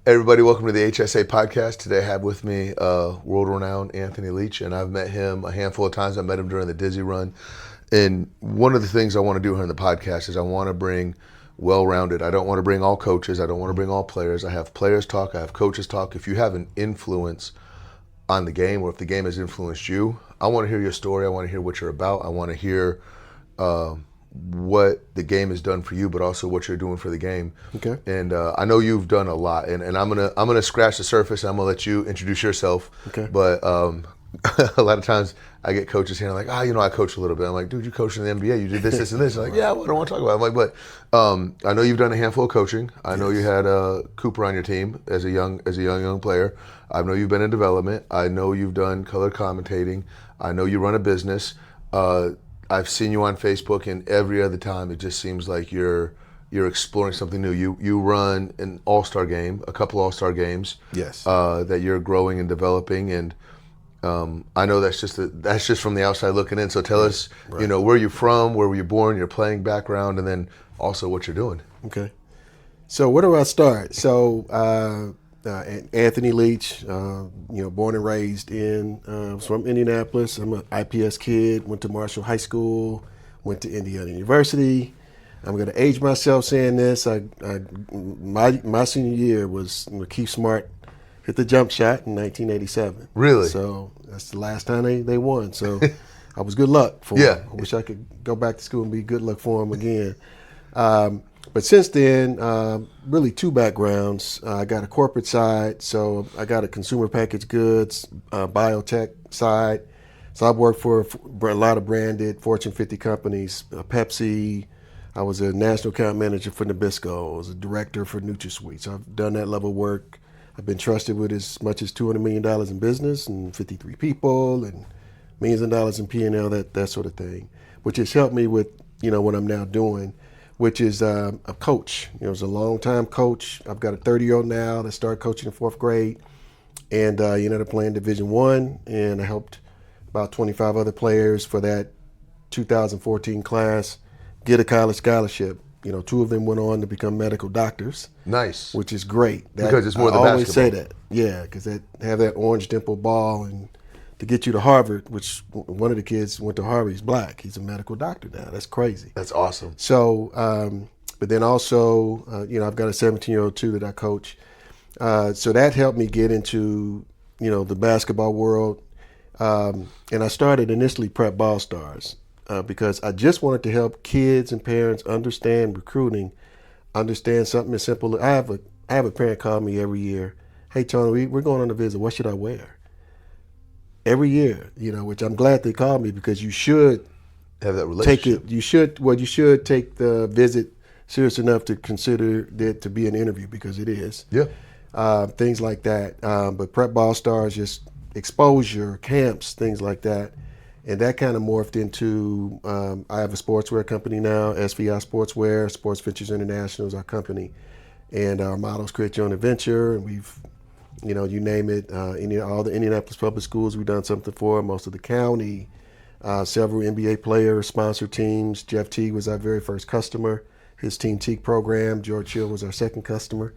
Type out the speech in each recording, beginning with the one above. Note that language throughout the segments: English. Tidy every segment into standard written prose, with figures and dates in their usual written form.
Everybody, welcome to the HSA podcast. Today I have with me world-renowned Anthony Leach, and I've met him a handful of times. I met him during the Dizzy Run. And one of the things I want to do here in the podcast is I want to bring well-rounded. I don't want to bring all coaches. I don't want to bring all players. I have players talk. I have coaches talk. If you have an influence on the game or if the game has influenced you, I want to hear your story. I want to hear what you're about. I want to hear what the game has done for you, but also what you're doing for the game. Okay. And I know you've done a lot, and I'm gonna scratch the surface. And I'm gonna let you introduce yourself. Okay. But a lot of times I get coaches here like, I coach a little bit. I'm like, dude, you coached in the NBA. You did this, this, and this. They're like, yeah, well, I don't want to talk about it. I'm like, but I know you've done a handful of coaching. I know you had Cooper on your team as a young player. I know you've been in development. I know you've done color commentating. I know you run a business. I've seen you on Facebook, and every other time it just seems like you're exploring something new. You run an all-star game, a couple all-star games. Yes. That you're growing and developing, and I know that's just from the outside looking in. So tell us, where you're from, where were you born, your playing background, and then also what you're doing. Okay. So where do I start? So Anthony Leach, born and raised from Indianapolis. I'm an IPS kid. Went to Marshall High School. Went to Indiana University. I'm going to age myself saying this. My senior year was Keith Smart hit the jump shot in 1987. Really? So that's the last time they won. So I was good luck for Yeah. him. I wish I could go back to school and be good luck for him again. But since then, really two backgrounds. I got a corporate side, so I got a consumer packaged goods, biotech side. So I've worked for a lot of branded Fortune 50 companies, Pepsi. I was a national account manager for Nabisco. I was a director for NutraSweet. So I've done that level of work. I've been trusted with as much as $200 million in business and 53 people and millions of dollars in P&L, that sort of thing, which has helped me with, what I'm now doing, which is a coach. I was a long-time coach. I've got a 30-year-old now that started coaching in fourth grade, and ended up playing Division I, and I helped about 25 other players for that 2014 class get a college scholarship. Two of them went on to become medical doctors. Nice. Which is great. Because it's more than I always basketball. say that. Yeah, because they have that orange dimple ball, and to get you to Harvard, which one of the kids went to Harvard, he's black. He's a medical doctor now. That's crazy. That's awesome. So, but then also, I've got a 17-year-old too that I coach. So that helped me get into, the basketball world. And I started initially Prep Ball Stars because I just wanted to help kids and parents understand recruiting, understand something as simple. I have a parent call me every year. Hey, Tony, we're going on a visit. What should I wear? Every year, which I'm glad they called me, because you should have that relationship. You should take the visit serious enough to consider it to be an interview, because it is. Yeah. Things like that. But Prep Ball Stars, just exposure, camps, things like that. And that kind of morphed into, I have a sportswear company now, SVI Sportswear, Sports Ventures International is our company. And our motto is Create Your Own Adventure. And we've, you name it, all the Indianapolis public schools we've done something for, most of the county, several NBA players, sponsor teams. Jeff Teague was our very first customer. His Team Teague program. George Hill was our second customer.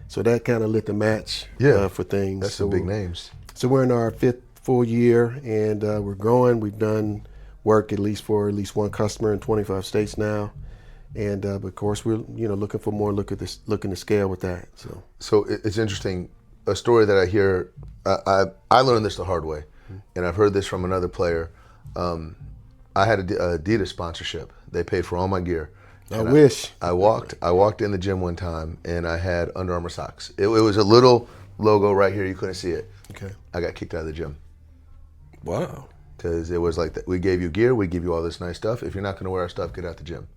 So that kind of lit the match for things. That's some big names. So we're in our fifth full year, and we're growing. We've done work for at least one customer in 25 states now. And but of course, we're looking for more. Looking to scale with that. So it's interesting. A story that I hear, I learned this the hard way, and I've heard this from another player. I had a Adidas sponsorship. They paid for all my gear. I wish. I walked in the gym one time, and I had Under Armour socks. It was a little logo right here. You couldn't see it. Okay. I got kicked out of the gym. Wow. Because it was like, we gave you gear, we give you all this nice stuff. If you're not going to wear our stuff, get out the gym.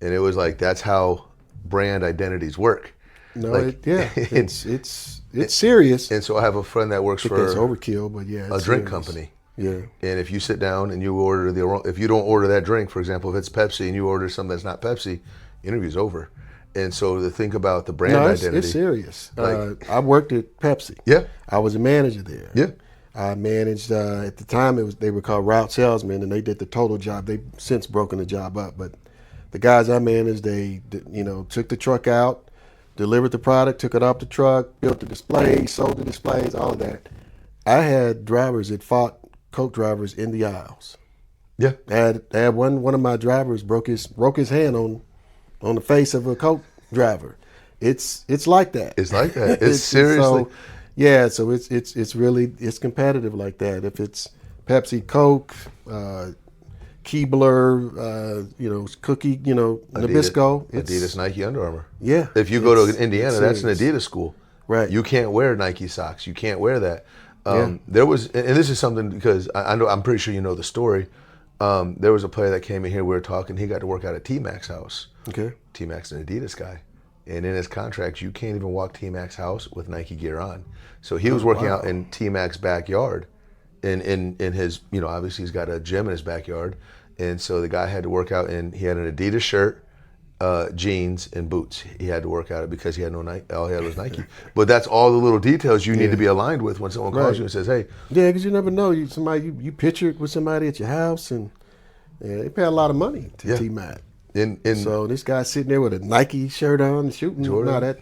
And it was like, that's how brand identities work. No, like, it's serious. And so I have a friend that works for it's overkill, but yeah, a drink company. Yeah. And if you sit down and you order if you don't order that drink, for example, if it's Pepsi and you order something that's not Pepsi, interview's over. And so to think about the brand identity. It's serious. I worked at Pepsi. Yeah. I was a manager there. Yeah. I managed, at the time they were called route salesmen, and they did the total job. They've since broken the job up, but the guys I managed, they took the truck out, delivered the product, took it off the truck, built the displays, sold the displays, all of that. I had drivers that fought Coke drivers in the aisles. Yeah. I had one of my drivers broke his hand on the face of a Coke driver. It's like that. It's like that. It's seriously. So, yeah, so it's really competitive like that. If it's Pepsi, Coke, Keebler, Cookie, Nabisco. Adidas, Nike, Under Armour. Yeah. If you go to Indiana, that's an Adidas school. Right. You can't wear Nike socks. You can't wear that. Yeah. There was, and this is something because I know, I'm pretty sure you know the story. There was a player that came in here, we were talking, he got to work out at T-Mac's house. Okay. T-Mac's an Adidas guy. And in his contract, you can't even walk T-Mac's house with Nike gear on. So he was working out in T-Mac's backyard. In his, obviously he's got a gym in his backyard. And so the guy had to work out, and he had an Adidas shirt, jeans, and boots. He had to work out it because he had no Nike. All he had was Nike. But that's all the little details you need to be aligned with when someone calls you and says, "Hey." Yeah, because you never know. You pictured with somebody at your house, and they pay a lot of money to T-Mac. And so this guy's sitting there with a Nike shirt on and shooting. Jordan.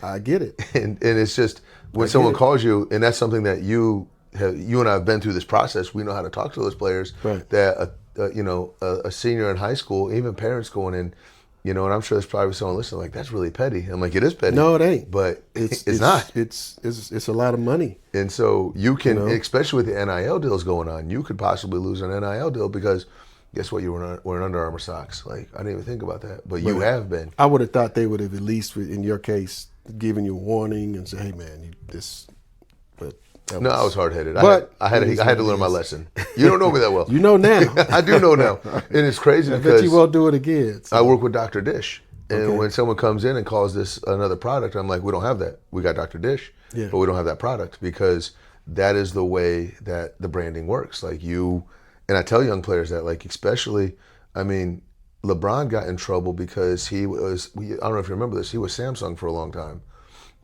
I get it. And it's just when someone calls you, and that's something that you and I have been through this process. We know how to talk to those players. Right. That a senior in high school, even parents going in, and I'm sure there's probably someone listening like, that's really petty. I'm like, it is petty. No, it ain't. But it's not. It's a lot of money. And so you can, especially with the NIL deals going on, you could possibly lose an NIL deal because guess what? You were wearing Under Armour socks. Like, I didn't even think about that, but you have been. I would have thought they would have at least, in your case, given you a warning and say, "Hey, man, But no, I was hard headed. But I had to learn my lesson. You don't know me that well. You know now. I do know now, and it's crazy I because bet you won't do it again. So. I work with Dr. Dish, and when someone comes in and calls this another product, I'm like, we don't have that. We got Dr. Dish, but we don't have that product because that is the way that the branding works. Like and I tell young players that, like, especially, I mean, LeBron got in trouble because he was, I don't know if you remember this, he was Samsung for a long time.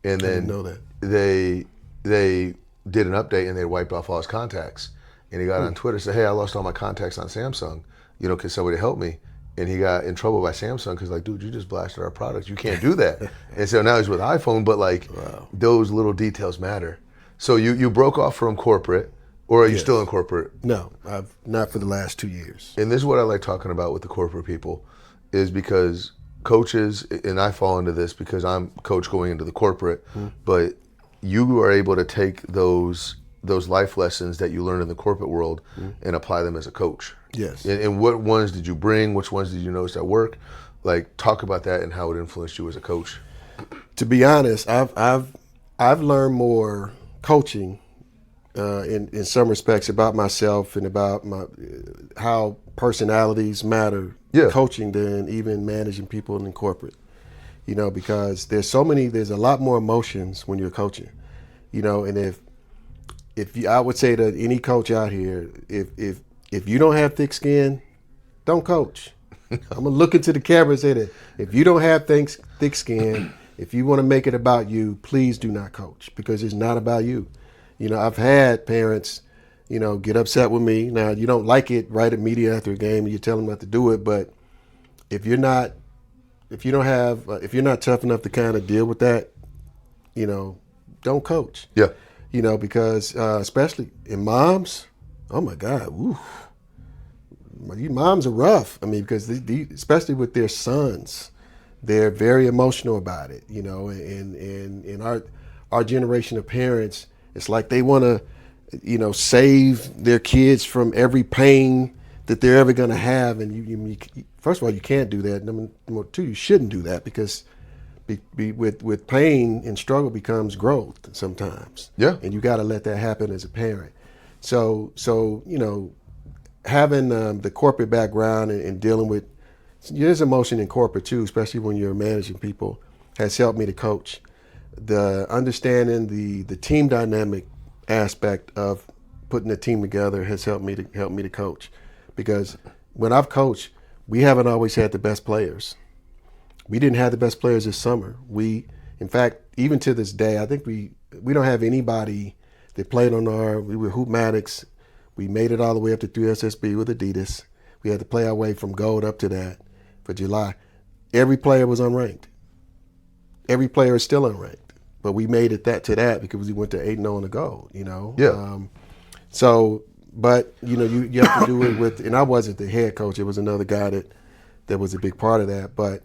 And then I didn't know that. They did an update and they wiped off all his contacts. And he got on Twitter and said, "Hey, I lost all my contacts on Samsung. Can somebody help me?" And he got in trouble by Samsung because, like, dude, you just blasted our products. You can't do that. And so now he's with iPhone, but, like, those little details matter. So you broke off from corporate. Or are you still in corporate? No, I've not for the last 2 years. And this is what I like talking about with the corporate people, is because coaches, and I fall into this because I'm coach going into the corporate, but you are able to take those life lessons that you learn in the corporate world and apply them as a coach. Yes. And what ones did you bring? Which ones did you notice at work? Like, talk about that and how it influenced you as a coach. To be honest, I've learned more coaching in some respects about myself and about how personalities matter coaching than even managing people in corporate. Because there's a lot more emotions when you're coaching. And I would say to any coach out here, if you don't have thick skin, don't coach. I'm gonna look into the camera and say that if you don't have thick skin, if you want to make it about you, please do not coach, because it's not about you. I've had parents, get upset with me. Now, you don't like it right immediately after a game and you tell them not to do it, but if you're not tough enough to kind of deal with that, don't coach. Yeah. Because especially in moms, oh my God, ooh, these moms are rough. I mean, because especially with their sons, they're very emotional about it. And our generation of parents, it's like they want to, save their kids from every pain that they're ever going to have. And you, first of all, you can't do that. Number two, you shouldn't do that, because with pain and struggle becomes growth sometimes. Yeah. And you got to let that happen as a parent. So having the corporate background and dealing with, there's emotion in corporate too, especially when you're managing people, has helped me to coach. The understanding the team dynamic aspect of putting a team together has helped me to coach, because when I've coached, we haven't always had the best players. We didn't have the best players this summer. In fact, even to this day, I think we don't have anybody that played on we were Hoopmatics. We made it all the way up to 3SSB with Adidas. We had to play our way from gold up to that for July. Every player was unranked. every player is still unranked. But we made it to that because we went to 8-0 on the goal, Yeah. But you have to do it with, and I wasn't the head coach. It was another guy that was a big part of that. But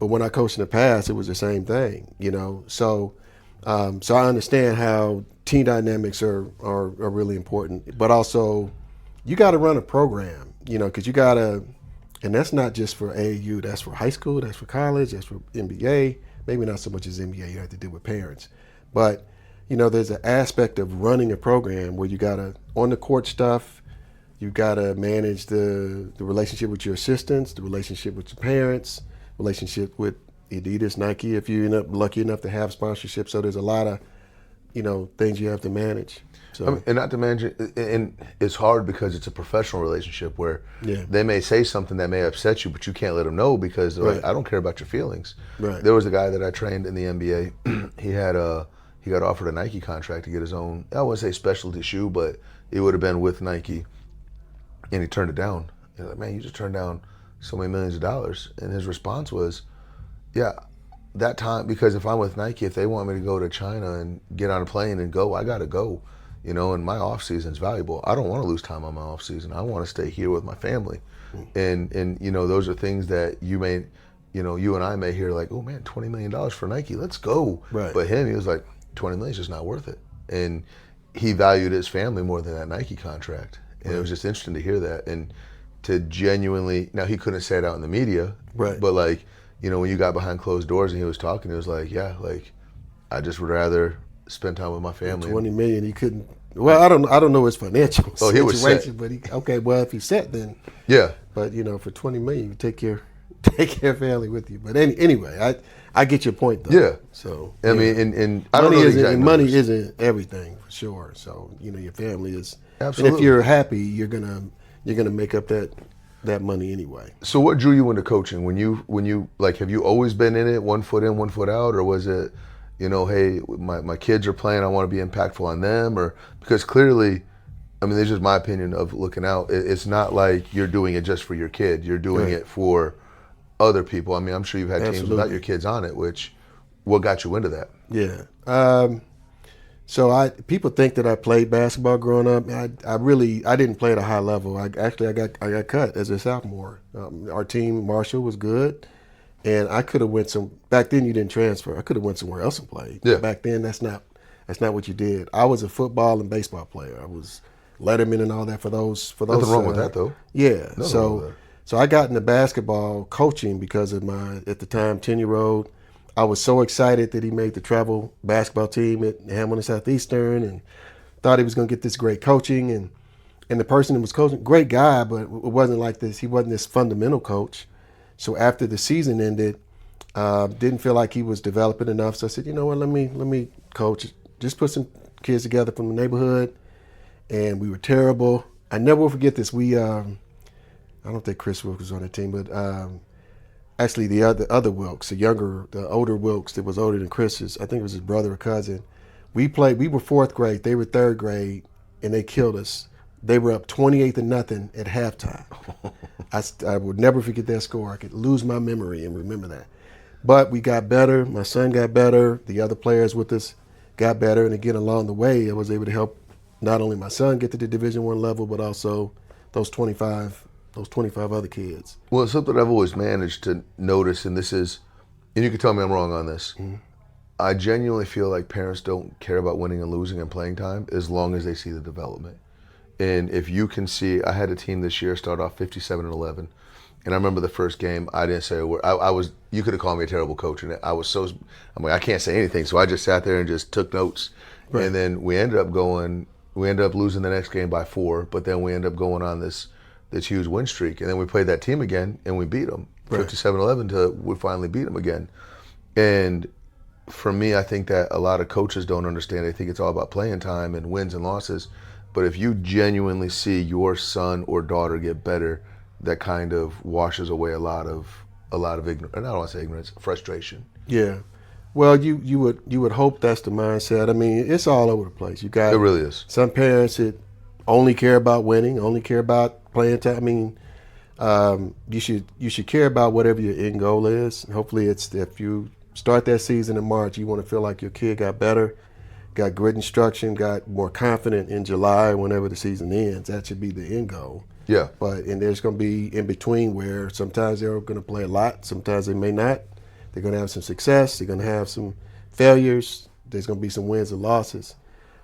when I coached in the past, it was the same thing, So I understand how team dynamics are really important. But also, you got to run a program, because you got to, and that's not just for AAU. That's for high school. That's for college. That's for NBA. Maybe not so much as NBA. You have to deal with parents, but there's an aspect of running a program where you got to, on the court stuff, you got to manage the relationship with your assistants, the relationship with your parents, relationship with Adidas, Nike, if you end up lucky enough to have sponsorship. So there's a lot of, things you have to manage. So, and not to mention, and it's hard because it's a professional relationship where they may say something that may upset you, but you can't let them know because they're like, I don't care about your feelings. Right. There was a guy that I trained in the NBA. He got offered a Nike contract to get his own, I wouldn't say specialty shoe, but it would have been with Nike, and he turned it down. He's like, man, you just turned down so many millions of dollars. And his response was, yeah, that time, because if I'm with Nike, if they want me to go to China and get on a plane and go, I got to go. And my off season is valuable. I don't want to lose time on my off season. I want to stay here with my family. And those are things that you and I may hear like, oh man, $20 million for Nike, let's go. Right. But him, he was like, 20 million is just not worth it. And he valued his family more than that Nike contract. And it was just interesting to hear that. And to genuinely, now he couldn't say it out in the media, right. But like, when you got behind closed doors and he was talking, it was like, yeah, like I just would rather spend time with my family. 20 million, he couldn't. Well, I don't know his financial he was set. But well, if he's set, then yeah. But for 20 million, you take your family with you. But anyway, I get your point though. Yeah. So I mean, and I don't know the exact money numbers. isn't everything for sure. So your family is. Absolutely. And if you're happy, you're gonna make up that money anyway. So what drew you into coaching? When you like, have you always been in it, 1 foot in, 1 foot out, or was it, hey, my kids are playing, I want to be impactful on them, or because clearly, I mean, this is my opinion of looking out. It's not like you're doing it just for your kid. You're doing it for other people. I mean, I'm sure you've had teams without your kids on it. What got you into that? Yeah. So people think that I played basketball growing up. I didn't play at a high level. I got cut as a sophomore. Our team, Marshall, was good, and I could have went back then you didn't transfer. I could have went somewhere else and played. Yeah. Back then that's not what you did. I was a football and baseball player. I was Letterman and all that for those. Nothing wrong with that though. Yeah. Nothing wrong with that. So I got into basketball coaching because of my, at the time, 10-year-old. I was so excited that he made the travel basketball team at Hamilton Southeastern and thought he was going to get this great coaching. And the person who was coaching, great guy, but it wasn't like this. He wasn't this fundamental coach. So after the season ended, didn't feel like he was developing enough. So I said, you know what, let me coach. Just put some kids together from the neighborhood. And we were terrible. I never will forget this. I don't think Chris Wilkes was on the team, but actually the other Wilkes, the older Wilkes that was older than Chris's, I think it was his brother or cousin. We were fourth grade, they were third grade, and they killed us. They were up 28-0 at halftime. I would never forget that score. I could lose my memory and remember that. But we got better. My son got better. The other players with us got better. And again, along the way, I was able to help not only my son get to the Division I level, but also those 25 other kids. Well, it's something I've always managed to notice, and you can tell me I'm wrong on this. Mm-hmm. I genuinely feel like parents don't care about winning and losing and playing time as long as they see the development. And if you can see, I had a team this year start off 57-11, and I remember the first game, I didn't say a word. You could have called me a terrible coach, and I'm like, I can't say anything, so I just sat there and just took notes. Right. And then we ended up losing the next game by 4, but then we ended up going on this huge win streak. And then we played that team again, and we beat them, 57-11, till we finally beat them again. And for me, I think that a lot of coaches don't understand. They think it's all about playing time and wins and losses. But if you genuinely see your son or daughter get better, that kind of washes away a lot of ignorance. I don't want to say ignorance, frustration. Yeah. Well, you would hope that's the mindset. I mean, it's all over the place. It really is. Some parents that only care about winning, only care about playing time. I mean, you should care about whatever your end goal is. Hopefully, it's if you start that season in March, you want to feel like your kid got better, got good instruction, got more confident in July whenever the season ends. That should be the end goal. Yeah. And there's going to be in between where sometimes they're going to play a lot, sometimes they may not. They're going to have some success, they're going to have some failures, there's going to be some wins and losses.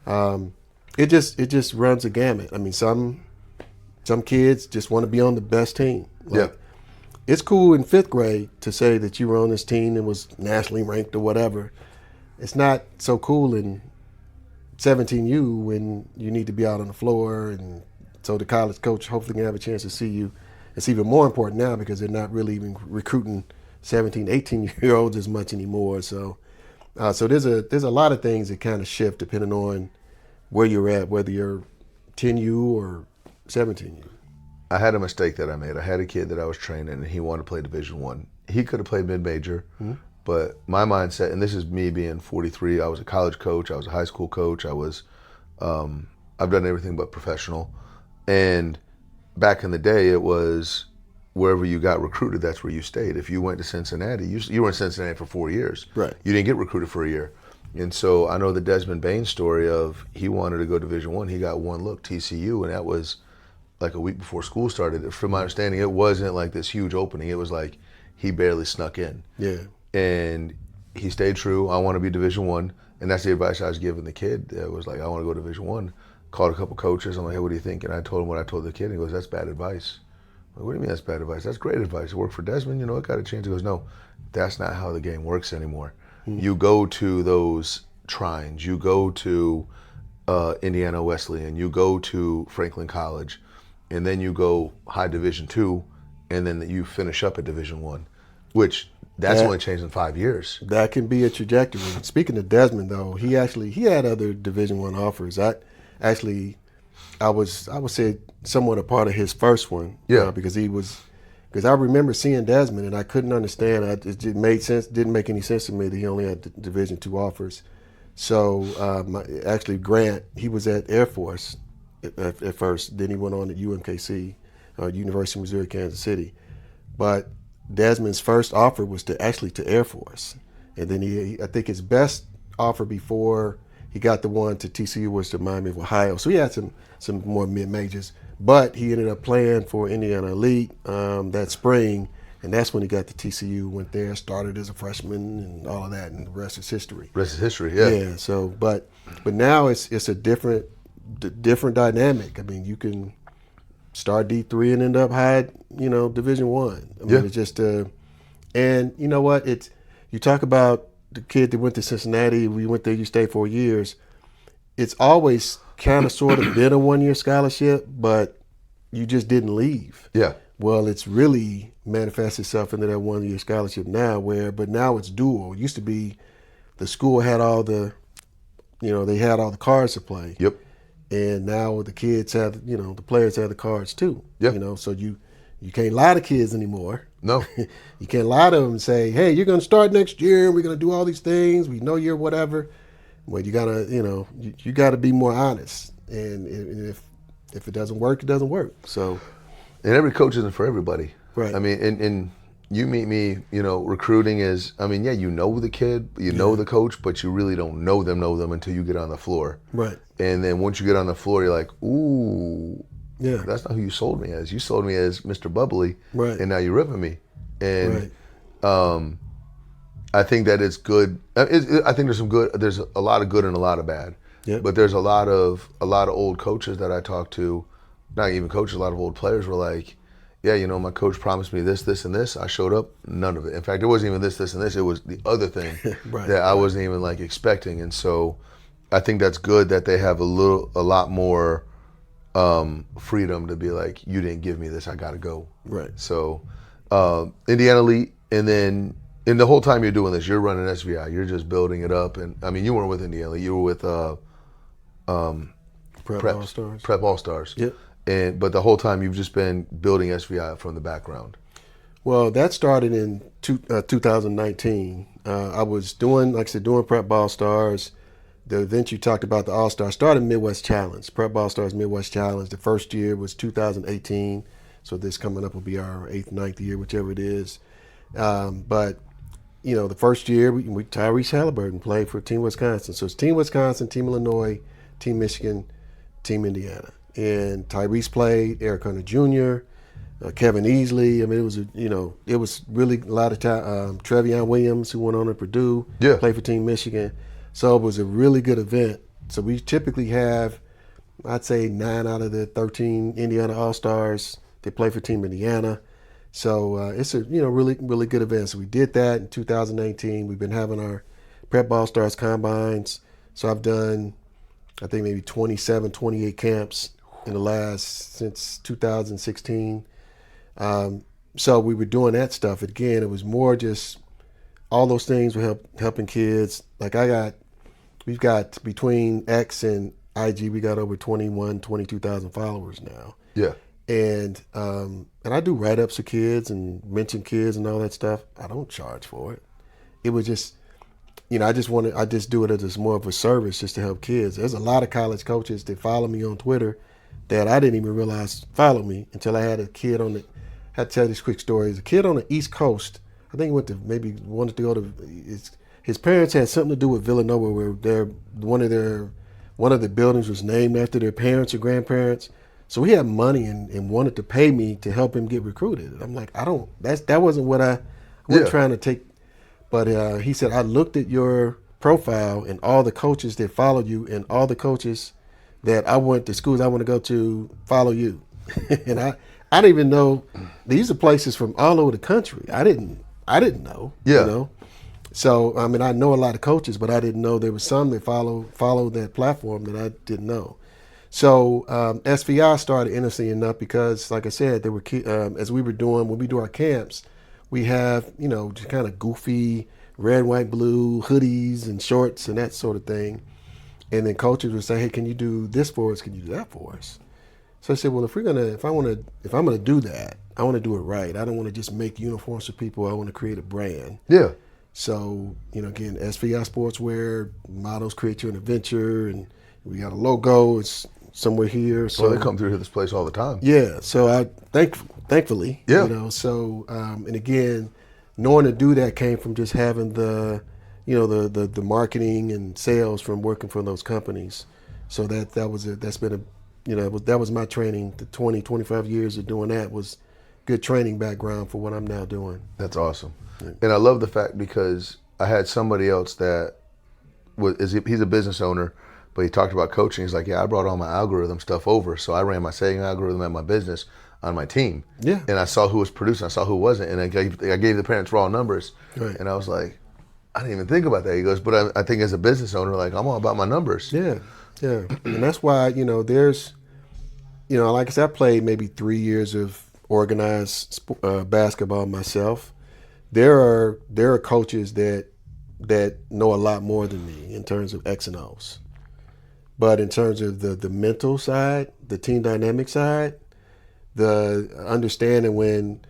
It just runs a gamut. I mean, some kids just want to be on the best team. Yeah. It's cool in 5th grade to say that you were on this team and was nationally ranked or whatever. It's not so cool in 17U when you need to be out on the floor, and so the college coach hopefully can have a chance to see you. It's even more important now because they're not really even recruiting 17, 18-year-olds as much anymore. So there's a lot of things that kind of shift depending on where you're at, whether you're 10U or 17U. I had a mistake that I made. I had a kid that I was training, and he wanted to play Division I. He could have played mid-major, but my mindset, and this is me being 43, I was a college coach, I was a high school coach, I've done everything but professional. And back in the day, it was wherever you got recruited, that's where you stayed. If you went to Cincinnati, you were in Cincinnati for 4 years. Right. You didn't get recruited for a year. And so I know the Desmond Bain story of he wanted to go Division I. He got one look, TCU, and that was like a week before school started. From my understanding, it wasn't like this huge opening. It was like he barely snuck in. Yeah. And he stayed true. I want to be Division I. And that's the advice I was giving the kid. It was like, I want to go Division I. Called a couple coaches. I'm like, hey, what do you think? And I told him what I told the kid. And he goes, that's bad advice. I'm like, what do you mean that's bad advice? That's great advice. It worked for Desmond. It got a chance. He goes, no, that's not how the game works anymore. You go to those trines. You go to Indiana Wesleyan. You go to Franklin College. And then you go high Division II, and then you finish up at Division I, which that's only changed in 5 years. That can be a trajectory. Speaking of Desmond, though, he had other Division I offers. I would say somewhat a part of his first one. Yeah. Because I remember seeing Desmond and I couldn't understand. It didn't make any sense to me that he only had Division II offers. So actually Grant, he was at Air Force at first. Then he went on at UMKC, University of Missouri, Kansas City. But Desmond's first offer was to Air Force. And then I think his best offer before he got the one to TCU was to Miami of Ohio. So he had some more mid-majors. But he ended up playing for Indiana Elite that spring, and that's when he got to TCU, went there, started as a freshman and all of that, and the rest is history. Rest is history, yeah. Yeah, so, but now it's a different dynamic. I mean, you can start D3 and end up high, Division I. I mean, it's just, and you know what? You talk about the kid that went to Cincinnati, we went there, you stayed 4 years. It's always kind of sort of been a one-year scholarship, but you just didn't leave. Yeah. Well, it's really manifests itself into that one-year scholarship now, but now it's dual. It used to be the school had all the, they had all the cards to play. Yep. And now the kids have, the players have the cards too. Yeah. So you can't lie to kids anymore. No. You can't lie to them and say, hey, you're going to start next year. We're going to do all these things. We know you're whatever. Well, you got to, you got to be more honest. And if it doesn't work, it doesn't work. So. And every coach isn't for everybody. Right. I mean, and you meet me, recruiting is, you know the kid, you know the coach, but you really don't know them until you get on the floor. Right. And then once you get on the floor, you're like, ooh, yeah, that's not who you sold me as. You sold me as Mr. Bubbly, right? And now you're ripping me. And I think that it's good. I think there's a lot of good and a lot of bad. Yep. But there's a lot of old coaches that I talk to, not even coaches, a lot of old players were like, yeah, my coach promised me this, this, and this. I showed up, none of it. In fact, it wasn't even this, this, and this. It was the other thing that I wasn't even expecting. And so I think that's good that they have a lot more freedom to be like, you didn't give me this, I got to go. Right. So Indiana Elite, and then the whole time you're doing this, you're running SVI, you're just building it up. And you weren't with Indiana Elite, you were with Prep All-Stars. Prep All-Stars. Yep. But the whole time you've just been building SVI from the background. Well, that started in 2019. I was doing Prep All-Stars. The event you talked about, the All-Star, started Midwest Challenge. Prep All-Stars Midwest Challenge. The first year was 2018. So this coming up will be our 8th, 9th year, whichever it is. But the first year we Tyrese Halliburton played for Team Wisconsin. So it's Team Wisconsin, Team Illinois, Team Michigan, Team Indiana. And Tyrese played, Eric Hunter Jr., Kevin Easley. I mean, it was really a lot of time. Trevion Williams, who went on to Purdue, played for Team Michigan. So it was a really good event. So we typically have, I'd say, 9 out of the 13 Indiana All-Stars. They play for Team Indiana. So it's a really, really good event. So we did that in 2019. We've been having our Prep All-Stars combines. So I've done, I think, maybe 27, 28 camps since 2016. So we were doing that stuff. Again, it was more just all those things were helping kids. Like we've got between X and IG, we got over 22,000 followers now. Yeah. And I do write-ups for kids and mention kids and all that stuff. I don't charge for it. It was just, I just do it as more of a service just to help kids. There's a lot of college coaches that follow me on Twitter that I didn't even realize follow me until I had a kid I had to tell this quick story. There's a kid on the East Coast. I think he wanted to go to, his parents had something to do with Villanova where one of the buildings was named after their parents or grandparents. So he had money and wanted to pay me to help him get recruited. I'm like, that wasn't what I wasn't trying to take. But he said, I looked at your profile and all the coaches that followed you and all the coaches that I went to schools I want to go to follow you. And I didn't even know these are places from all over the country. I didn't know. Yeah. So I mean, I know a lot of coaches, but I didn't know there was some that followed that platform that I didn't know. So SVI started, interestingly enough, because, like I said, there were as when we do our camps, we have just kind of goofy red, white, blue hoodies and shorts and that sort of thing, and then coaches would say, "Hey, can you do this for us? Can you do that for us?" So I said, "Well, if I'm gonna do that, I want to do it right. I don't want to just make uniforms for people. I want to create a brand." Yeah. So again, SVI Sportswear models create you an adventure, and we got a logo. It's somewhere here. So they come through this place all the time. Yeah. So I thankfully, So and again, knowing to do that came from just having the marketing and sales from working for those companies. So that was my training. The 25 years of doing that was good training background for what I'm now doing. That's awesome. Yeah. And I love the fact because I had somebody else that he's a business owner, but he talked about coaching. He's like, yeah, I brought all my algorithm stuff over. So I ran my setting algorithm at my business on my team. Yeah. And I saw who was producing. I saw who wasn't. And I gave the parents raw numbers. Right. And I was like, I didn't even think about that. He goes, but I think as a business owner, like, I'm all about my numbers. Yeah. Yeah. And that's why, there's, like I said, I played maybe 3 years of organized basketball myself. There are coaches that know a lot more than me in terms of X and O's. But in terms of the mental side, the team dynamic side, the understanding when,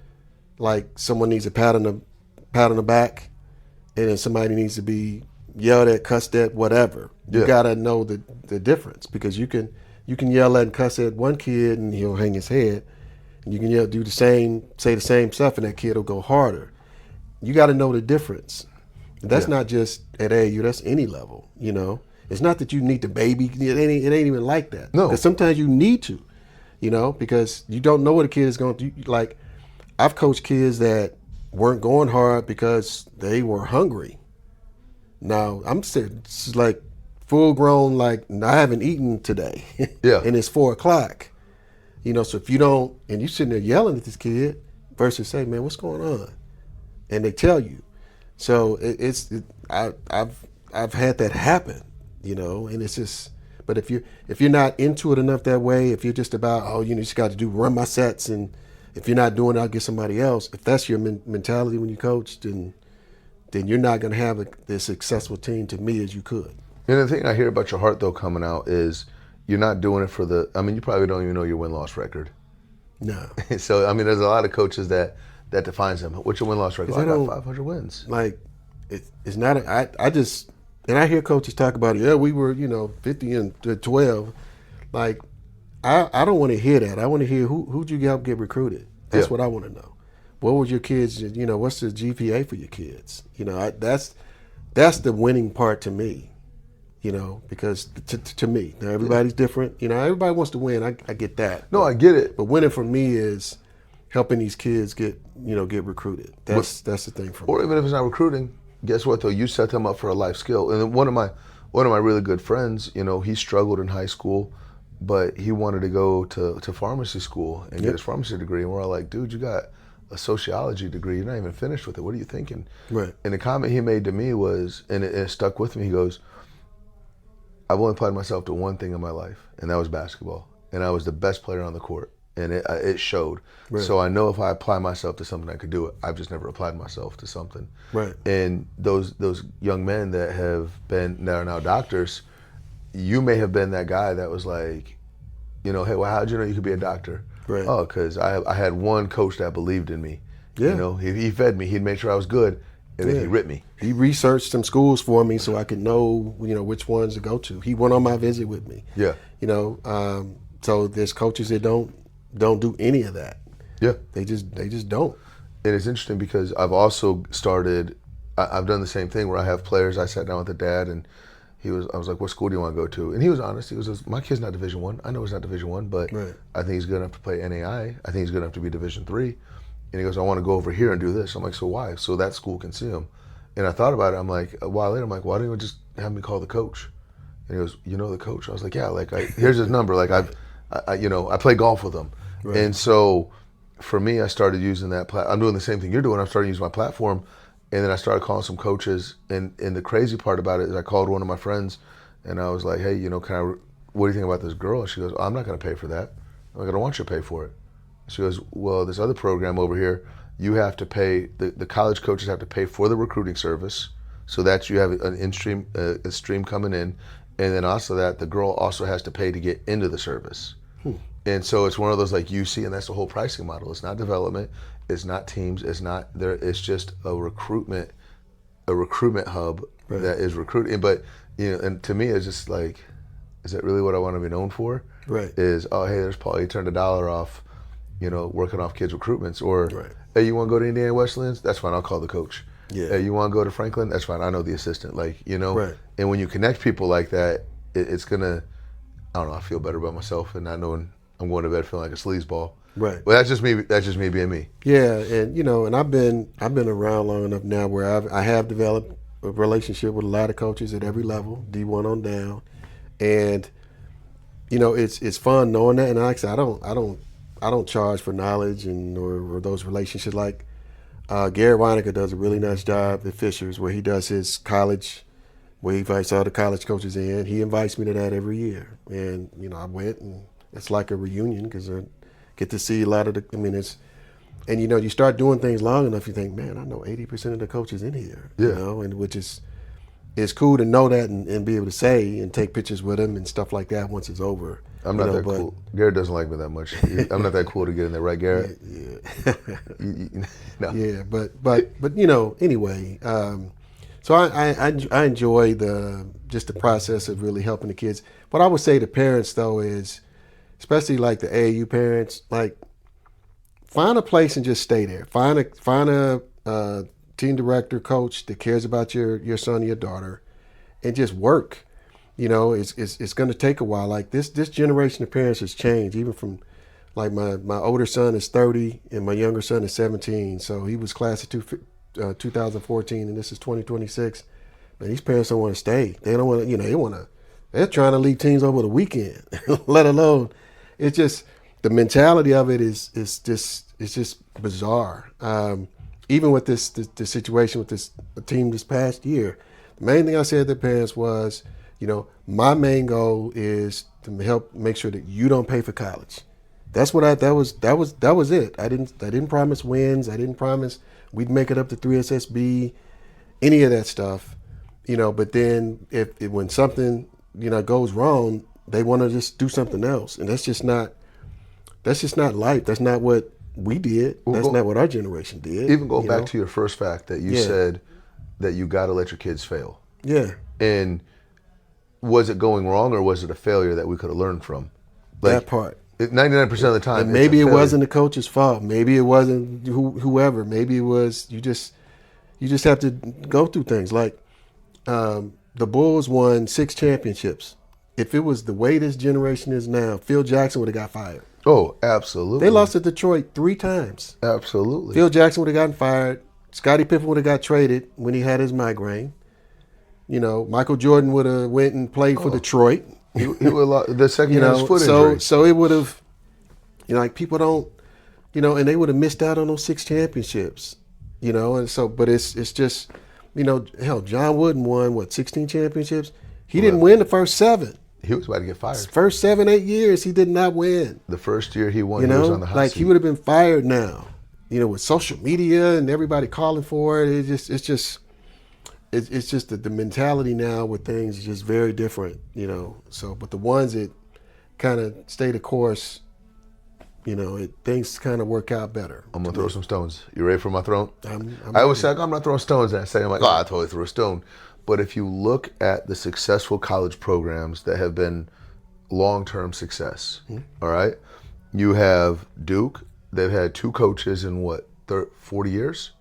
like, someone needs a pat on the back, and then somebody needs to be yelled at, cussed at, whatever. You gotta know the difference, because you can yell at and cuss at one kid and he'll hang his head, and you can say the same stuff and that kid will go harder. You got to know the difference. That's not just at AAU. That's any level. It's not that you need to baby. It ain't even like that. No. Because sometimes you need to, because you don't know what a kid is going to do. Like, I've coached kids that weren't going hard because they were hungry. Now, I'm it's like full grown, like, I haven't eaten today. Yeah. And it's 4:00. So if you don't, and you sitting there yelling at this kid versus say, man, what's going on? And they tell you. So I've had that happen, and it's just, but if you're not into it enough that way, if you're just about, you just got to run my sets, and if you're not doing it, I'll get somebody else. If that's your mentality when you coach, then you're not going to have as successful team to me as you could. And the thing I hear about your heart, though, coming out is you're not doing it for you probably don't even know your win-loss record. No. So, there's a lot of coaches that defines them. What's your win-loss record? I got 500 wins. Like, it's not, and I hear coaches talk about it. Yeah, we were, 50 and 12. Like, I don't want to hear that. I want to hear who'd you help get recruited. That's what I want to know. what would your kids, what's the GPA for your kids? That's the winning part to me, because to me, now everybody's different. Everybody wants to win. I get that. No, I get it. But winning for me is helping these kids get recruited. That's the thing for me. Or even if it's not recruiting, guess what though? You set them up for a life skill. And then one of my really good friends, he struggled in high school, but he wanted to go to pharmacy school and get his pharmacy degree. And we're all like, dude, you got a sociology degree. You're not even finished with it. What are you thinking? Right. And the comment he made to me was, and it stuck with me. He goes, I've only applied myself to one thing in my life, and that was basketball. And I was the best player on the court. And it showed. Right. So I know if I apply myself to something, I could do it. I've just never applied myself to something. Right. And those young men that are now doctors, you may have been that guy that was like, hey, well, how'd you know you could be a doctor? Right. Oh, because I had one coach that believed in me. Yeah. He fed me. He'd make sure I was good, and then he ripped me. He researched some schools for me so I could know, which ones to go to. He went on my visit with me. Yeah. So there's coaches that don't do any of that. Yeah. They just don't. And it's interesting because I've also started, I've done the same thing where I have players. I sat down with the dad and I was like, what school do you want to go to? And he was honest. He was, my kid's not Division I. I know he's not Division I, but right. I think he's good enough to play NAI. I think he's good enough to be Division III. And he goes, I want to go over here and do this. I'm like, so why? So that school can see him. And I thought about it. I'm like, a while later, I'm like, why don't you just have me call the coach? And he goes, you know the coach? I was like, yeah, here's his number. Like I play golf with him. Right. And so for me, I started using that I'm doing the same thing you're doing. I'm starting to use my platform. And then I started calling some coaches. And the crazy part about it is I called one of my friends and I was like, hey, what do you think about this girl? And she goes, I'm not going to pay for that. I'm like, I don't want you to pay for it. She goes, well, this other program over here, you have to pay, the college coaches have to pay for the recruiting service so that you have a stream coming in. And then also that the girl also has to pay to get into the service. And so it's one of those like UC, and that's the whole pricing model. It's not development, it's not teams, it's not there. It's just a recruitment hub right. that is recruiting. But and to me, it's just like, is that really what I want to be known for? Right. Is hey, there's Paul. He turned $1 off, working off kids' recruitments. Or right. hey, you want to go to Indiana Wesleyan's? That's fine. I'll call the coach. Yeah. Hey, you want to go to Franklin? That's fine. I know the assistant. Right. And when you connect people like that, it's gonna. I don't know. I feel better about myself and not knowing I'm going to bed feeling like a sleazeball. Right. Well, that's just me. That's just me being me. Yeah, and and I've been around long enough now where I have developed a relationship with a lot of coaches at every level, D1 on down, and it's fun knowing that. And like I said, I don't charge for knowledge or those relationships. Like Gary Weinecker does a really nice job at Fisher's where he does his college. Where he invites all the college coaches in. He invites me to that every year. And, I went, and it's like a reunion because I get to see a lot of and you start doing things long enough, you think, man, I know 80% of the coaches in here. Yeah. And which is, it's cool to know that and be able to say and take pictures with them and stuff like that once it's over. I'm not that cool. Garrett doesn't like me that much. I'm not that cool to get in there, right, Garrett? Yeah. No. Yeah, but anyway, so I enjoy the process of really helping the kids. What I would say to parents though is, especially like the AAU parents, like find a place and just stay there. Find a team director, coach that cares about your son or your daughter, and just work. It's going to take a while. Like this generation of parents has changed. Even from like my older son is 30 and my younger son is 17. So he was class of 2014, and this is 2026. Man, these parents don't want to stay. They don't want to. They're trying to leave teams over the weekend, let alone. It's just the mentality of it is just bizarre. Even with this situation with this team this past year, the main thing I said to the parents was, my main goal is to help make sure that you don't pay for college. That's what that was it. I didn't promise wins. I didn't promise we'd make it up to 3SSB, any of that stuff, but then if when something, goes wrong, they want to just do something else. And that's just not life. That's not what we did. That's not what our generation did. Even go back to your first fact that you said that you got to let your kids fail. Yeah. And was it going wrong or was it a failure that we could have learned from? That part. 99% of the time. And maybe it wasn't the coach's fault. Maybe it wasn't whoever. Maybe it was you just have to go through things. Like the Bulls won 6 championships. If it was the way this generation is now, Phil Jackson would have got fired. Oh, absolutely. They lost to Detroit 3 times. Absolutely. Phil Jackson would have gotten fired. Scottie Pippen would have got traded when he had his migraine. You know, Michael Jordan would have went and played for Detroit. He would have the second year foot injury. So it would have, like people don't, and they would have missed out on those 6 championships. And so, but it's just, hell, John Wooden won 16 championships. He didn't win the first 7. He was about to get fired. First 7, 8 years, he did not win. The first year he won, he was on the hot seat. He would have been fired now. With social media and everybody calling for it, it's just the mentality now with things is just very different. So, but the ones that kind of stay the course, things kind of work out better. I'm gonna throw some stones. You ready for my throne? I always say I'm not throwing stones. And I say I'm like, I totally threw a stone. But if you look at the successful college programs that have been long-term success, all right, you have Duke. They've had 2 coaches in 40 years?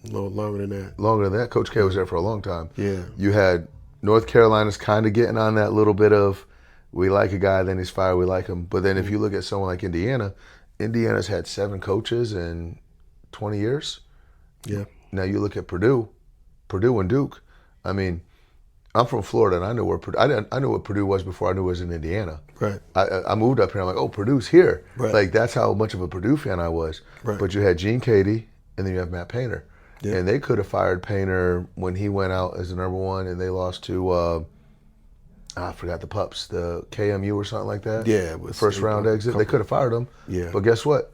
No, longer than that. Longer than that. Coach K was there for a long time. Yeah. You had North Carolina's kind of getting on that little bit of, we like a guy, then he's fired, we like him. But then if you look at someone like Indiana's had 7 coaches in 20 years. Yeah. Now you look at Purdue and Duke. I mean, I'm from Florida, and I knew I knew what Purdue was before I knew it was in Indiana. Right. I moved up here. I'm like, oh, Purdue's here. Right. Like that's how much of a Purdue fan I was. Right. But you had Gene Cady, and then you have Matt Painter, yeah. And they could have fired Painter when he went out as the number 1, and they lost to I forgot the Pups, the KMU or something like that. Yeah, it was first round exit. They could have fired him. Yeah. But guess what?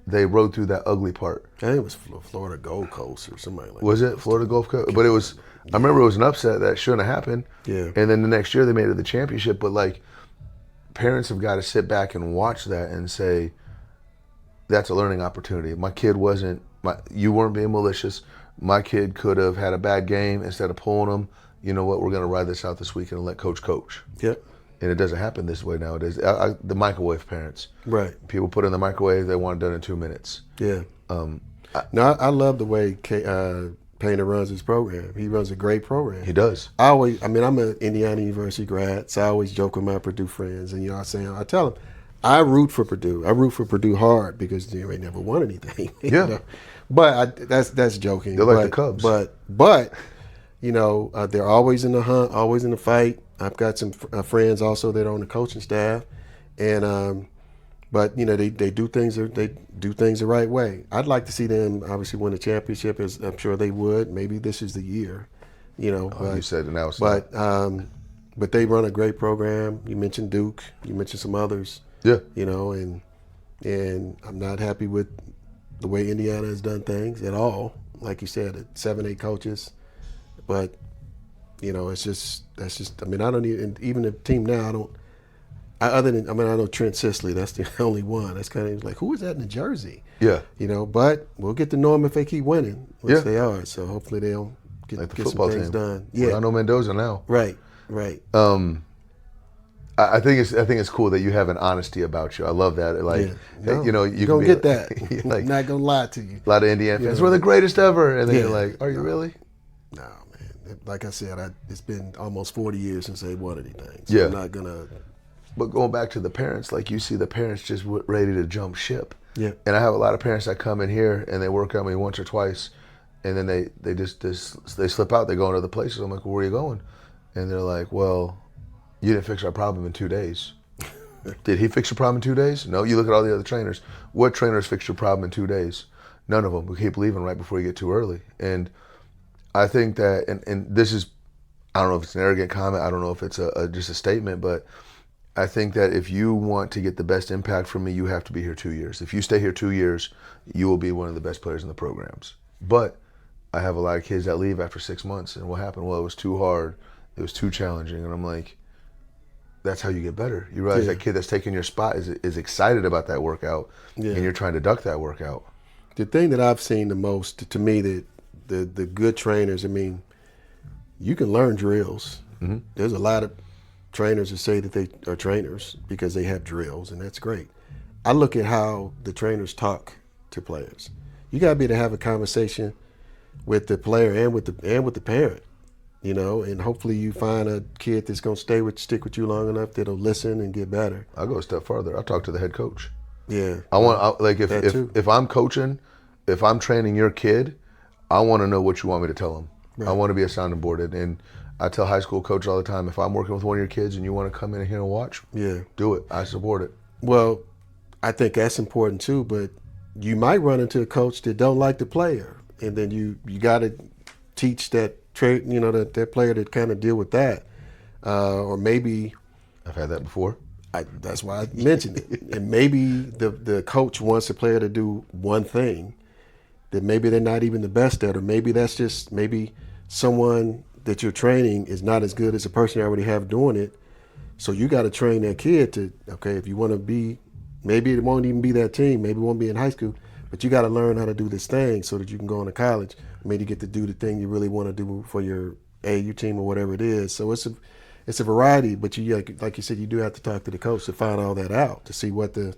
They rode through that ugly part. I think it was Florida Gold Coast or somebody like that. Was it Florida Gulf Coast? But it was. I remember it was an upset that shouldn't have happened. Yeah. And then the next year they made it to the championship. But like, parents have got to sit back and watch that and say, that's a learning opportunity. My kid wasn't. You weren't being malicious. My kid could have had a bad game. Instead of pulling him, you know what? We're going to ride this out this weekend and let coach. Yep. And it doesn't happen this way nowadays. The microwave parents. Right. People put in the microwave. They want it done in 2 minutes. Yeah. I love the way Painter runs his program. He runs a great program. He does. I'm an Indiana University grad, so I always joke with my Purdue friends, and I tell them, I root for Purdue. I root for Purdue hard because they never won anything. Yeah. But that's joking. They're like the Cubs. But they're always in the hunt, always in the fight. I've got some friends also that are on the coaching staff, and but they do things the right way. I'd like to see them obviously win a championship, as I'm sure they would. Maybe this is the year, But, you said it now. But they run a great program. You mentioned Duke. You mentioned some others. Yeah. And I'm not happy with the way Indiana has done things at all. Like you said, 7, 8 coaches, but that's just. I mean, I don't even the team now. I know Trent Sisley. That's the only one. That's kind of like, who is that in the jersey? Yeah. But we'll get to know them if they keep winning, which Yeah. they are. So hopefully they'll get some things team. done. Yeah. I know Mendoza now. Right. I think it's cool that you have an honesty about you. I love that. Like, you you're can get that. like, I'm not gonna lie to you. A lot of Indiana fans, we're the greatest ever, and then you're like, are you really? No, man. Like I said, it's been almost 40 years since they won anything. So Yeah. I'm not gonna. But going back to the parents, like you see the parents just ready to jump ship. Yeah. And I have a lot of parents that come in here and they work on me once or twice, and then they just they slip out. They go into other places. I'm like, well, where are you going? And they're like, well, you didn't fix our problem in 2 days. Did he fix your problem in 2 days? No. You look at all the other trainers. What trainers fixed your problem in 2 days? None of them. We keep leaving right before you get too early. And I think that, and this is, I don't know if it's an arrogant comment. I don't know if it's just a statement, but I think that if you want to get the best impact from me, you have to be here 2 years. If you stay here 2 years, you will be one of the best players in the programs. But I have a lot of kids that leave after 6 months, and what happened? Well, it was too hard. It was too challenging. And I'm like, that's how you get better. You realize that kid that's taking your spot is excited about that workout, and you're trying to duck that workout. The thing that I've seen the most, to me, that the good trainers, I mean, you can learn drills. Mm-hmm. There's a lot of trainers that say that they are trainers because they have drills, and that's great. I look at how the trainers talk to players. You got to be able to have a conversation with the player and with the parent, and hopefully you find a kid that's going to stick with you long enough that'll listen and get better. I'll go a step farther. I'll talk to the head coach. Yeah. If I'm coaching, if I'm training your kid, I want to know what you want me to tell them. Right. I want to be a sounding board. And I tell high school coaches all the time, if I'm working with one of your kids and you want to come in here and watch, do it. I support it. Well, I think that's important too, but you might run into a coach that don't like the player, and then you got to teach that that player to kind of deal with that, or maybe I've had that before. That's why I mentioned it. And maybe the coach wants a player to do one thing that maybe they're not even the best at, or maybe that's just someone that you're training is not as good as the person you already have doing it. So you got to train that kid to, if you want to be, maybe it won't even be that team, maybe it won't be in high school, but you got to learn how to do this thing so that you can go into college. Maybe you get to do the thing you really want to do for your AAU team or whatever it is. So it's a variety, but you, like you said, you do have to talk to the coach to find all that out, to see what the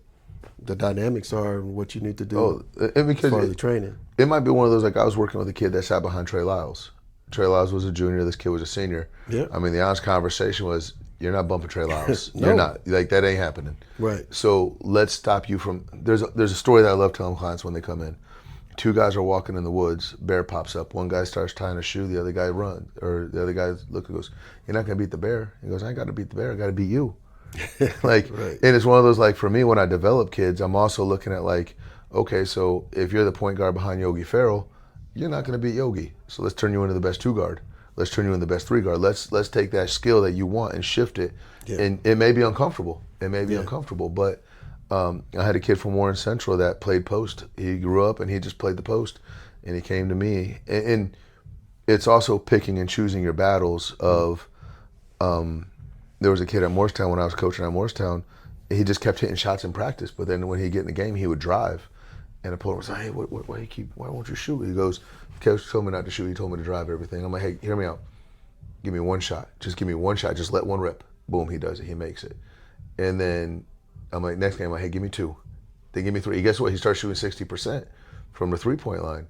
dynamics are and what you need to do as far as the training. It might be one of those, like I was working with a kid that sat behind Trey Lyles. Trey Lyles was a junior, this kid was a senior. Yeah. I mean, the honest conversation was, you're not bumping Trey Lyles. No. You're not. Like, that ain't happening. Right. So let's stop you from, there's a story that I love telling clients when they come in. Two guys are walking in the woods, bear pops up. One guy starts tying a shoe, the other guy runs. Or the other guy looks and goes, you're not going to beat the bear. He goes, I ain't got to beat the bear, I got to beat you. Right. And it's one of those, like, for me, when I develop kids, I'm also looking at, like, okay, so if you're the point guard behind Yogi Ferrell, you're not going to beat Yogi. So let's turn you into the best two guard. Let's turn you into the best three guard. Let's take that skill that you want and shift it. Yeah. And it may be uncomfortable. It may be uncomfortable, but I had a kid from Warren Central that played post. He grew up and he just played the post, and he came to me. And it's also picking and choosing your battles of, there was a kid at Morristown when I was coaching at Morristown. He just kept hitting shots in practice, but then when he'd get in the game, he would drive. And the player was like, hey, why won't you shoot? He goes, coach told me not to shoot. He told me to drive everything. I'm like, hey, hear me out. Give me one shot. Just give me one shot. Just let one rip. Boom, he does it. He makes it. And then I'm like, next game, I'm like, hey, give me two. Then give me three. Guess what? He starts shooting 60% from the three-point line.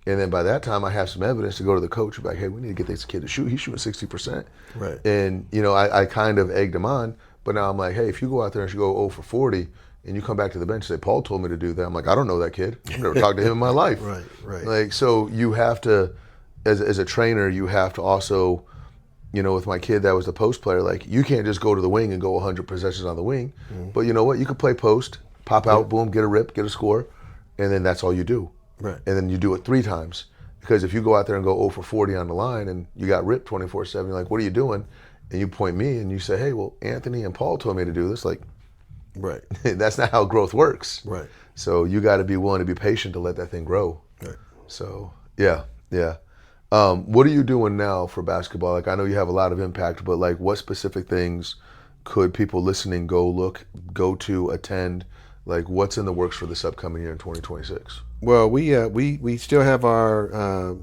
And then by that time, I have some evidence to go to the coach. Be like, hey, we need to get this kid to shoot. He's shooting 60%. Right. And, I kind of egged him on. But now I'm like, hey, if you go out there and you go 0 for 40, and you come back to the bench and say, Paul told me to do that. I'm like, I don't know that kid. I've never talked to him in my life. Right. Like, so you have to, as a trainer, you have to also, with my kid that was the post player, like, you can't just go to the wing and go 100 possessions on the wing. Mm-hmm. But you know what? You could play post, pop out, boom, get a rip, get a score, and then that's all you do. Right. And then you do it 3 times. Because if you go out there and go 0 for 40 on the line and you got ripped 24/7, you're like, what are you doing? And you point me and you say, hey, well, Anthony and Paul told me to do this. Like, right. That's not how growth works. Right. So you got to be willing to be patient to let that thing grow. Right. So, yeah. What are you doing now for basketball? Like, I know you have a lot of impact, but like, what specific things could people listening go to, attend? Like, what's in the works for this upcoming year in 2026? Well, we still have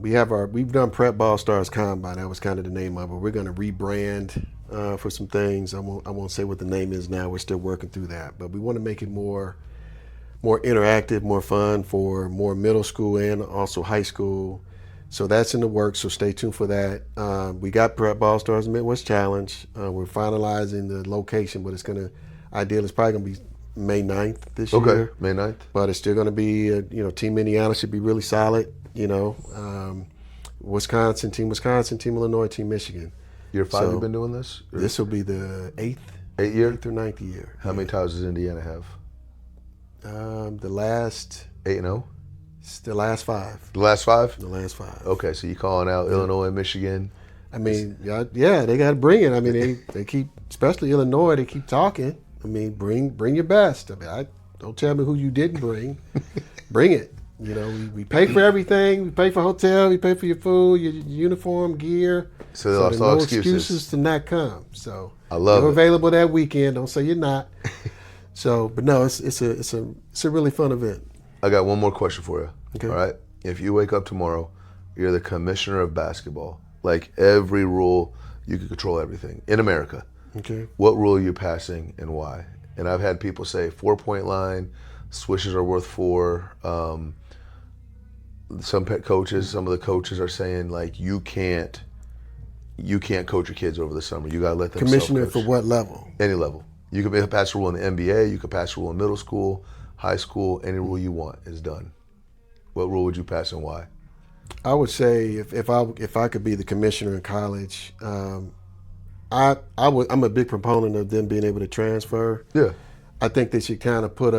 we've done Prep Ball Stars Combine. That was kind of the name of it. We're going to rebrand for some things. I won't say what the name is now. We're still working through that, but we want to make it more interactive, more fun for more middle school and also high school. So that's in the works. So stay tuned for that. We got Prep Ball Stars Midwest Challenge. We're finalizing the location, but it's probably going to be May 9th this year. Okay, May 9th. But it's still going to be, Team Indiana should be really solid. Wisconsin, Team Illinois, Team Michigan. Year 5 you've been doing this? This will be the 8th or 9th year. How many titles does Indiana have? The last 8-0? The last 5. The last 5? The last 5. Okay, so you calling out Illinois, Michigan? I mean, yeah, they got to bring it. I mean, they keep, especially Illinois, they keep talking. I mean, bring your best. I mean, don't tell me who you didn't bring. Bring it. We pay for everything. We pay for hotel. We pay for your food, your uniform, gear. So there's no excuses to not come. So I love you're it. available that weekend. Don't say you're not. So, but no, it's a really fun event. I got one more question for you. Okay. All right. If you wake up tomorrow, you're the commissioner of basketball. Like, every rule, you can control everything in America. Okay. What rule are you passing and why? And I've had people say 4-point line, swishes are worth 4. Some of the coaches are saying like you can't coach your kids over the summer. You gotta let them Commissioner self-coach. for what level? Any level. You can pass a rule in the NBA. You can pass a rule in middle school, high school. Any rule you want is done. What rule would you pass and why? I would say if I could be the commissioner in college, I'm a big proponent of them being able to transfer. Yeah. I think they should kind of put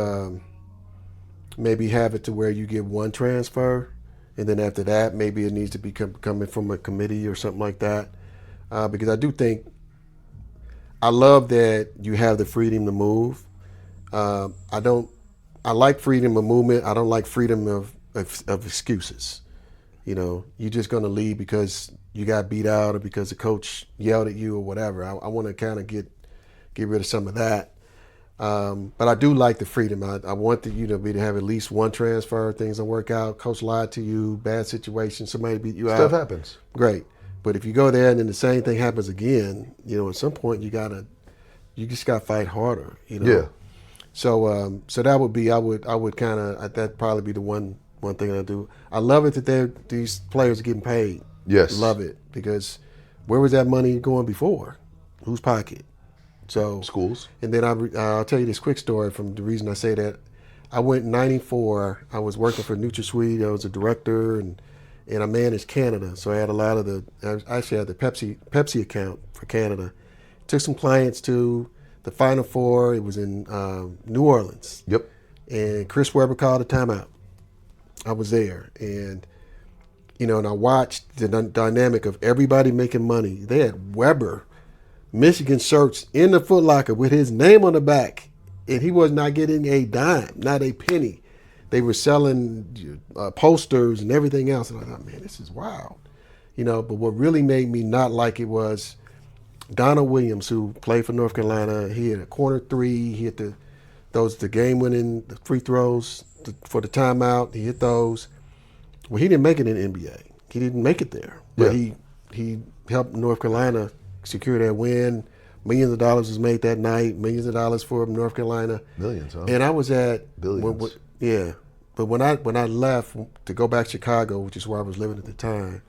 maybe have it to where you get one transfer, and then after that, maybe it needs to be coming from a committee or something like that. Because I do think I love that you have the freedom to move. I like freedom of movement. I don't like freedom of excuses. You're just going to leave because you got beat out or because the coach yelled at you or whatever. I want to kind of get rid of some of that. But I do like the freedom. I want to have at least one transfer. Things don't work out. Coach lied to you. Bad situation. Somebody beat you out. Stuff happens. Great. But if you go there and then the same thing happens again, at some point you just got to fight harder. Yeah. So that would be I would kind of that'd probably be the one thing I do. I love it that these players are getting paid. Yes. Love it, because where was that money going before? Whose pocket? So Schools. And then I'll tell you this quick story from the reason I say that. I went in '94. I was working for NutraSweet. I was a director and I managed Canada. So I had a lot of I actually had the Pepsi account for Canada. Took some clients to the Final Four. It was in New Orleans. Yep. And Chris Webber called a timeout. I was there, and and I watched the dynamic of everybody making money. They had Webber, Michigan shirts in the Foot Locker with his name on the back, and he was not getting a dime, not a penny. They were selling posters and everything else, and I thought, man, this is wild, But what really made me not like it was Donald Williams, who played for North Carolina. He had a corner three. He hit the game-winning free throws for the timeout. He hit those. Well, he didn't make it in the NBA. He didn't make it there. But he helped North Carolina secure that win. Millions of dollars was made that night. Millions of dollars for North Carolina. Millions, huh? And I was at billions. But when I left to go back to Chicago, which is where I was living at the time,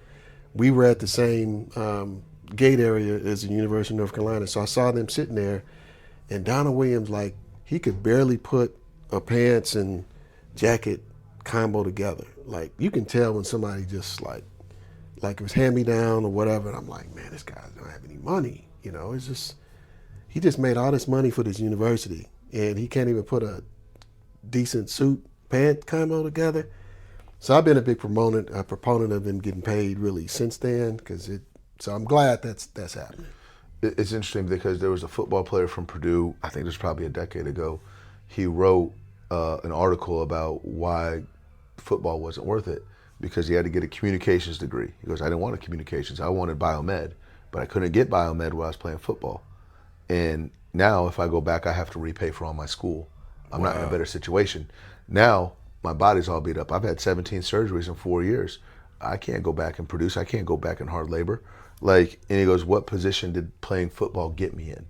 we were at the same gate area as the University of North Carolina. So I saw them sitting there, and Donald Williams, like, he could barely put a pants and jacket combo together. Like, you can tell when somebody just like it was hand-me-down or whatever. And I'm like, man, this guy don't have any money. It's just, he just made all this money for this university, and he can't even put a decent suit pant combo together. So I've been a big proponent of them getting paid really since then, so I'm glad that's happening. It's interesting because there was a football player from Purdue, I think it was probably a decade ago. He wrote an article about why football wasn't worth it, because he had to get a communications degree. He goes, I didn't want a communications, I wanted biomed, but I couldn't get biomed while I was playing football. And now if I go back, I have to repay for all my school. I'm not in a better situation. Now my body's all beat up. I've had 17 surgeries in 4 years. I can't go back and produce. I can't go back in hard labor. And he goes, what position did playing football get me in?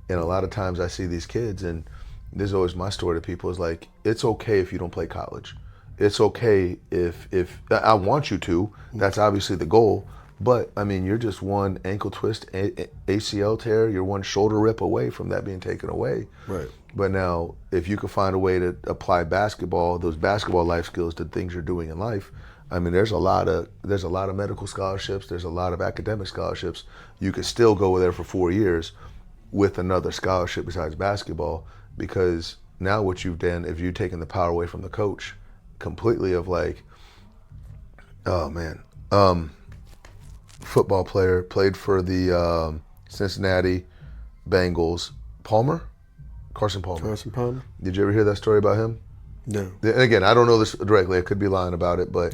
And a lot of times I see these kids, and this is always my story to people, is like, it's okay if you don't play college. It's okay if I want you to. That's obviously the goal. But, I mean, you're just one ankle twist, ACL tear, you're one shoulder rip away from that being taken away. Right. But now, if you could find a way to apply basketball, those basketball life skills to things you're doing in life, I mean, there's a lot of medical scholarships, there's a lot of academic scholarships. You could still go there for 4 years with another scholarship besides basketball, because now what you've done, if you've taken the power away from the coach completely of like, oh man, football player, played for the Cincinnati Bengals, Carson Palmer. Did you ever hear that story about him? No. And again, I don't know this directly. I could be lying about it, but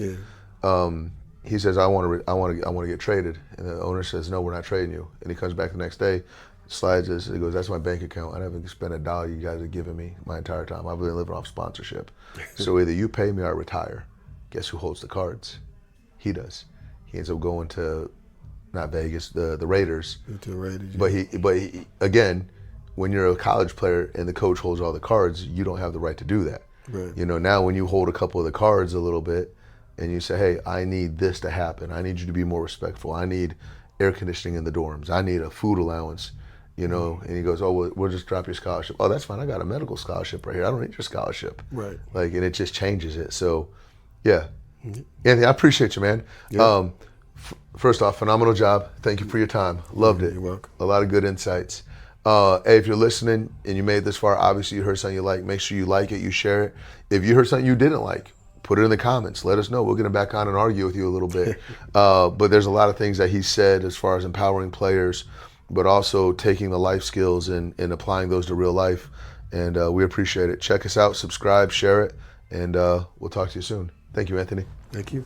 he says, I want to get traded, and the owner says, no, we're not trading you. And he comes back the next day, slides this, he goes, that's my bank account. I haven't spent a dollar you guys have given me my entire time. I've been living off sponsorship. So either you pay me or I retire. Guess who holds the cards? He does. He ends up going to, not Vegas, the Raiders. To the Raiders. But he again, when you're a college player and the coach holds all the cards, you don't have the right to do that. Right. You know, now when you hold a couple of the cards a little bit and you say, hey, I need this to happen. I need you to be more respectful. I need air conditioning in the dorms. I need a food allowance, you know. And he goes, oh, we'll just drop your scholarship. Oh, that's fine. I got a medical scholarship right here. I don't need your scholarship. Right. Like, and it just changes it. So, yeah. Anthony, I appreciate you, man. Yeah. First off, phenomenal job. Thank you for your time. Loved it. You're welcome. A lot of good insights. Hey, if you're listening and you made it this far, obviously you heard something you like. Make sure you like it, you share it. If you heard something you didn't like, put it in the comments. Let us know. We'll get him back on and argue with you a little bit. But there's a lot of things that he said as far as empowering players, but also taking the life skills and applying those to real life. And we appreciate it. Check us out, subscribe, share it, and we'll talk to you soon. Thank you, Anthony. Thank you.